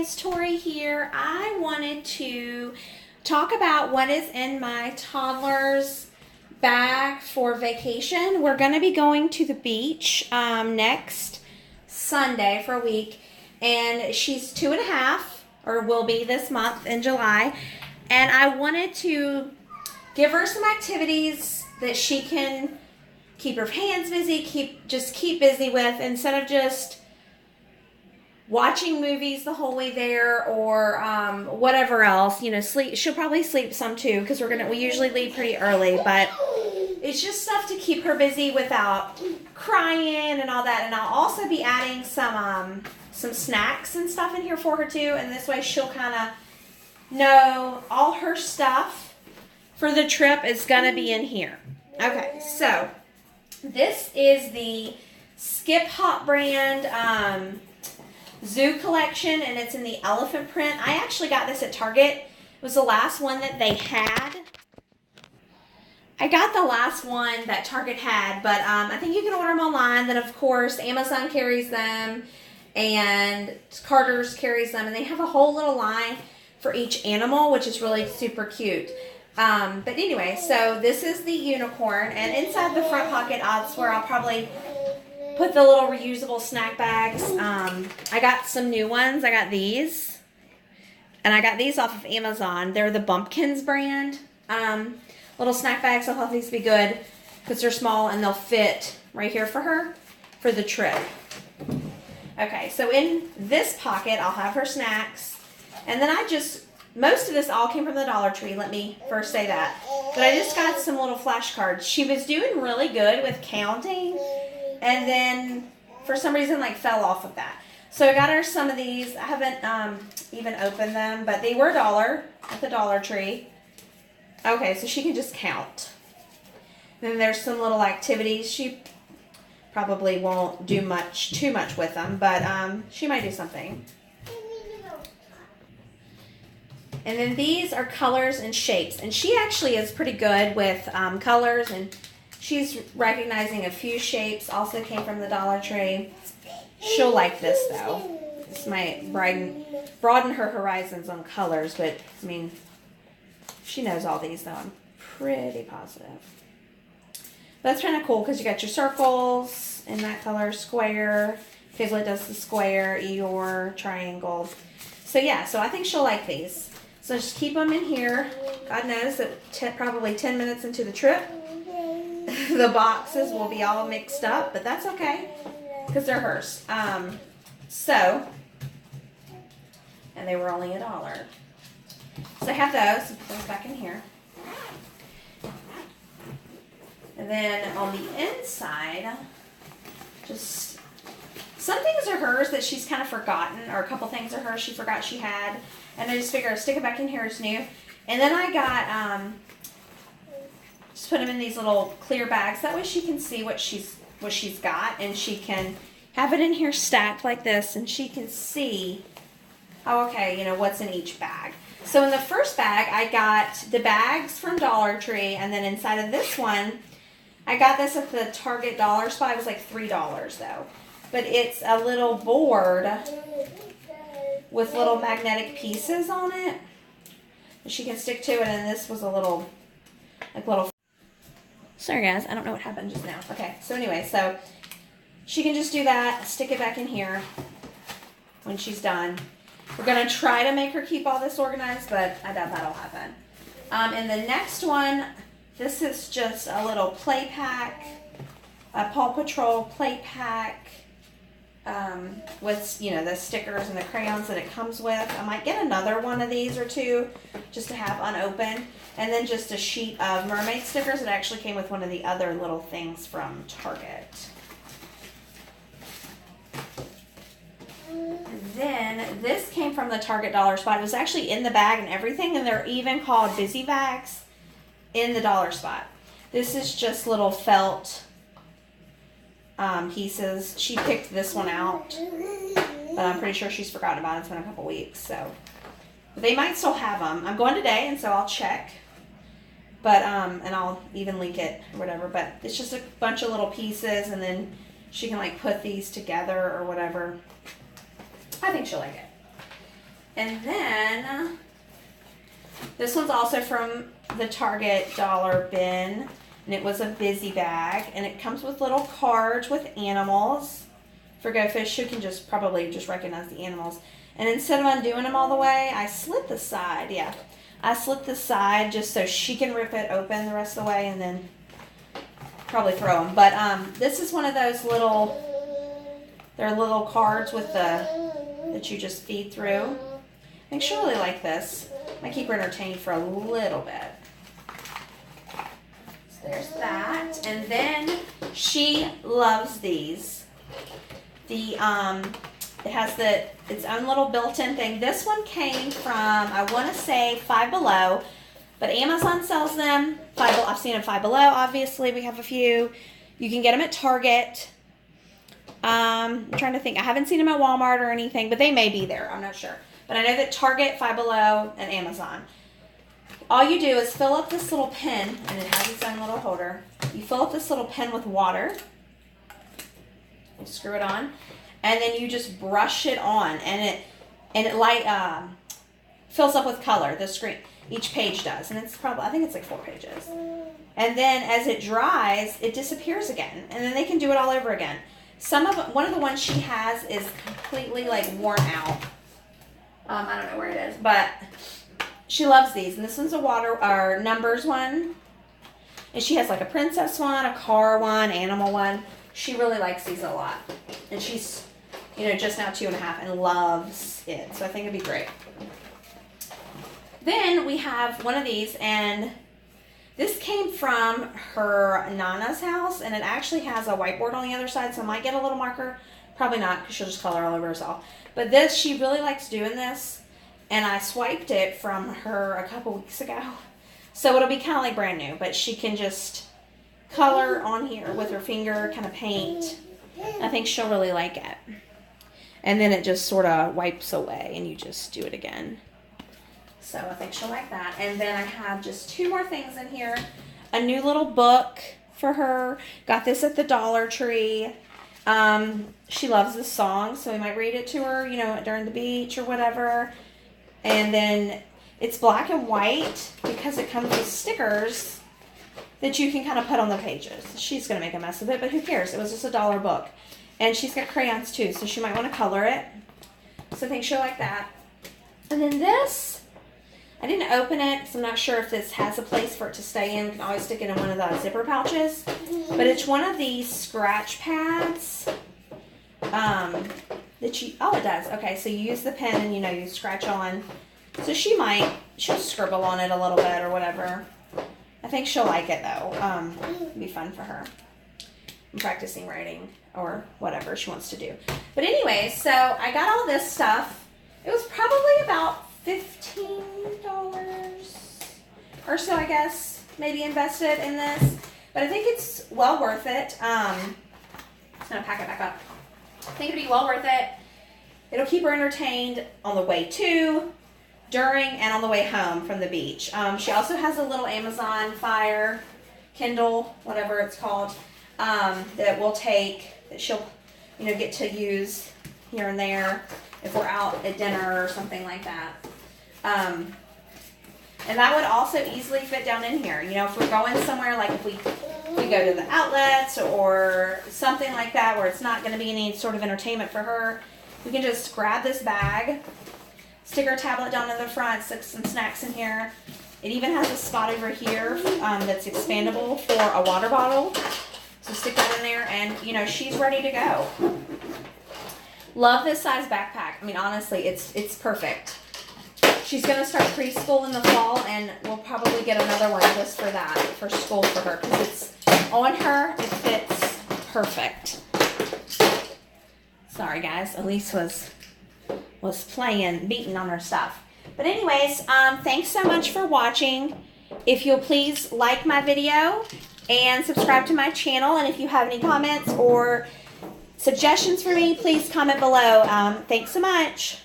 guys, Tori here. I wanted to talk about what is in my toddler's bag for vacation. We're going to be going to the beach next Sunday for a week, and she's 2.5, or will be this month in July, and I wanted to give her some activities that she can keep her hands busy, keep busy with, instead of just watching movies the whole way there, or whatever else. You know, sleep. She'll probably sleep some too, because we usually leave pretty early. But it's just stuff to keep her busy without crying and all that. And I'll also be adding some snacks and stuff in here for her too. And this way she'll kind of know all her stuff for the trip is gonna be in here. Okay, so this is the SkipHop brand Zoo collection, and it's in the elephant print. I actually got this at Target. It was the last one that they had. I got the last one that Target had, but I think you can order them online. Then, of course, Amazon carries them, and Carter's carries them, and they have a whole little line for each animal, which is really super cute. But anyway, so this is the unicorn, and inside the front pocket, that's where I'll probably put the little reusable snack bags. I got some new ones. I got these. And I got these off of Amazon. They're the Bumpkins brand. Little snack bags. I thought these would be good because they're small and they'll fit right here for her for the trip. Okay, so in this pocket, I'll have her snacks. And then most of this all came from the Dollar Tree. Let me first say that. But I just got some little flashcards. She was doing really good with counting, and then for some reason fell off of that. So I got her some of these. I haven't even opened them, but they were $1 at the Dollar Tree. Okay, so she can just count. Then there's some little activities. She probably won't do too much with them, but she might do something. And then these are colors and shapes, and she actually is pretty good with colors, and she's recognizing a few shapes. Also came from the Dollar Tree. She'll like this, though. This might broaden her horizons on colors, but, I mean, she knows all these, though. I'm pretty positive. That's kind of cool, because you got your circles in that color, square. Piglet does the square, Eeyore, triangle. So, yeah, so I think she'll like these. So just keep them in here. God knows that probably 10 minutes into the trip, the boxes will be all mixed up, but that's okay because they're hers. And they were only $1. So I have those. So put those back in here. And then on the inside, just some things are hers that she's kind of forgotten, or a couple things are hers she forgot she had. And I just figured I'd stick it back in here as new. And then I got, just put them in these little clear bags. That way she can see what she's got, and she can have it in here stacked like this, and she can see, oh, okay, you know, what's in each bag. So in the first bag, I got the bags from Dollar Tree, and then inside of this one, I got this at the Target dollar spot. It was like $3 though. But it's a little board with little magnetic pieces on it that she can stick to it, and this was a little, sorry guys, I don't know what happened just now. Okay, so anyway, so she can just do that, stick it back in here when she's done. We're going to try to make her keep all this organized, but I doubt that'll happen. And the next one, this is just a little play pack, a Paw Patrol play pack, with, you know, the stickers and the crayons that it comes with. I might get another one of these or two just to have unopened. And then just a sheet of mermaid stickers that actually came with one of the other little things from Target. And then this came from the Target dollar spot. It was actually in the bag and everything, and they're even called busy bags in the dollar spot. This is just little felt pieces. She picked this one out, but I'm pretty sure she's forgotten about it. It's been a couple weeks, so but they might still have them. I'm going today, and so I'll check. But and I'll even link it or whatever. But it's just a bunch of little pieces, and then she can like put these together or whatever. I think she'll like it. And then this one's also from the Target dollar bin, and it was a busy bag, and it comes with little cards with animals. For Go Fish, who can probably just recognize the animals. And instead of undoing them all the way, I slit the side. Yeah, I slit the side just so she can rip it open the rest of the way and then probably throw them. But this is one of those they're little cards with that you just feed through. I think she'll really like this. Might keep her entertained for a little bit. So there's that. And then she loves these. It has its own little built-in thing. This one came from, I want to say, Five Below, but Amazon sells them. I've seen them Five Below, obviously. We have a few. You can get them at Target. I'm trying to think. I haven't seen them at Walmart or anything, but they may be there. I'm not sure. But I know that Target, Five Below, and Amazon. All you do is fill up this little pen, and it has its own little holder. You fill up this little pen with water. You screw it on, and then you just brush it on, and it fills up with color. The screen, each page does, and it's probably, I think it's like 4 pages. And then as it dries, it disappears again, and then they can do it all over again. One of the ones she has is completely like worn out. I don't know where it is, but she loves these. And this one's a numbers one, and she has like a princess one, a car one, animal one. She really likes these a lot. And she's, just now 2.5 and loves it. So I think it'd be great. Then we have one of these, and this came from her Nana's house, and it actually has a whiteboard on the other side, so I might get a little marker. Probably not, because she'll just color all over herself. But this, she really likes doing this, and I swiped it from her a couple weeks ago. So it'll be kind of like brand new, but she can just color on here with her finger, kind of paint. I think she'll really like it. And then it just sort of wipes away and you just do it again. So I think she'll like that. And then I have just 2 more things in here. A new little book for her. Got this at the Dollar Tree. She loves this song, so we might read it to her, during the beach or whatever. And then it's black and white because it comes with stickers that you can kind of put on the pages. She's going to make a mess of it, but who cares? It was just a $1 book. And she's got crayons too, so she might want to color it. So I think she'll like that. And then this, I didn't open it because I'm not sure if this has a place for it to stay in. You can always stick it in one of the zipper pouches. But it's one of these scratch pads. Oh, it does. Okay, so you use the pen and you scratch on. So she'll scribble on it a little bit or whatever. I think she'll like it though. It'll be fun for her. I'm practicing writing or whatever she wants to do. But anyway, so I got all this stuff. It was probably about $15 or so, I guess, maybe invested in this. But I think it's well worth it. I'm just going to pack it back up. I think it'd be well worth it. It'll keep her entertained on the way to, during, and on the way home from the beach. She also has a little Amazon Fire Kindle, whatever it's called, that we'll take, that she'll, get to use here and there if we're out at dinner or something like that. And that would also easily fit down in here. If we're going somewhere, like if we go to the outlets or something like that where it's not going to be any sort of entertainment for her, we can just grab this bag, stick our tablet down in the front, stick some snacks in here. It even has a spot over here that's expandable for a water bottle. So stick that in there and, she's ready to go. Love this size backpack. I mean, honestly, it's perfect. She's going to start preschool in the fall, and we'll probably get another one just for that, for school for her, because it's on her. It fits perfect. Sorry, guys. Elise was playing, beating on her stuff. But anyways, thanks so much for watching. If you'll please like my video and subscribe to my channel, and if you have any comments or suggestions for me, please comment below. Thanks so much.